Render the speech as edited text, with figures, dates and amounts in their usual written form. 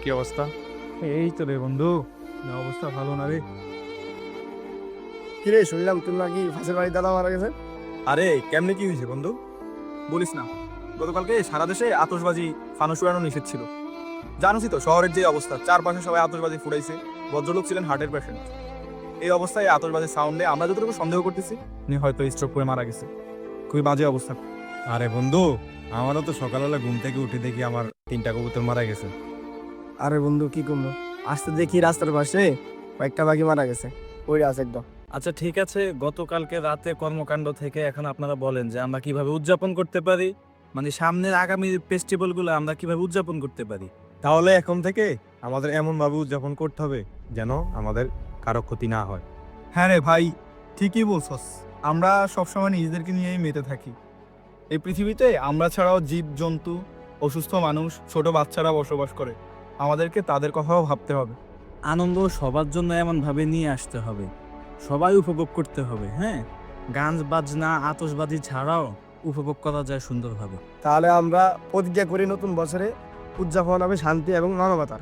কি অবস্থা? এই তো রে বন্ধু, না অবস্থা ভালো না রে। কিরে শুনলাম তুই নাকি ফাঁসের বাড়ির দাদা মারা গেছে। আরে কেমনে কি হয়েছে বন্ধু? বলিস না, গতকালকে সারা দেশে আতশবাজি ফানুস উড়ানো নিষেধ ছিল। জানোসই তো শহরের যে অবস্থা, চারপাশে সবাই আতশবাজি ফুটাইছে। ভদ্রলোক ছিলেন হার্টের পেশেন্ট। এই অবস্থায় আতশবাজির সাউন্ডে আমরা যতটুকু সন্দেহ করতেছি উনি হয়তো স্ট্রোক করে মারা গেছে। খুবই বাজে অবস্থা। আরে বন্ধু, আমারও তো সকালবেলা ঘুম থেকে উঠে দেখি আমার 3টা কবুতর মারা গেছে। আরে বন্ধু কি করবো, আসতে দেখি রাস্তার পাশে কয়েকটা পাখি মারা গেছে, ওই আছে একদম। আচ্ছা ঠিক আছে, গতকালকে রাতে কর্মকাণ্ড থেকে এখন আপনারা বলেন যে আমরা কিভাবে উদযাপন করতে পারি, মানে সামনের আগামী ফেস্টিভ্যালগুলো আমরা কিভাবে উদযাপন করতে পারি। তাহলে এখন থেকে আমাদের এমন ভাবে উদযাপন করতে হবে যেন আমাদের কারো ক্ষতি না হয়। হ্যাঁ রে ভাই, ঠিকই বলছস। আমরা সবসময় নিজেদেরকে নিয়েই মেতে থাকি। এই পৃথিবীতে আমরা ছাড়াও জীব জন্তু, অসুস্থ মানুষ, ছোট বাচ্চারা বসবাস করে। আমাদেরকে তাদের কথাও ভাবতে হবে। আনন্দ সবার জন্য এমনভাবে নিয়ে আসতে হবে, সবাই উপভোগ করতে হবে। হ্যাঁ, গান বাজনা আতশবাজি ছাড়াও উপভোগ করা যায় সুন্দরভাবে। তাহলে আমরা প্রতিজ্ঞা করি নতুন বছরে উদযাপন হবে শান্তি এবং মানবতার।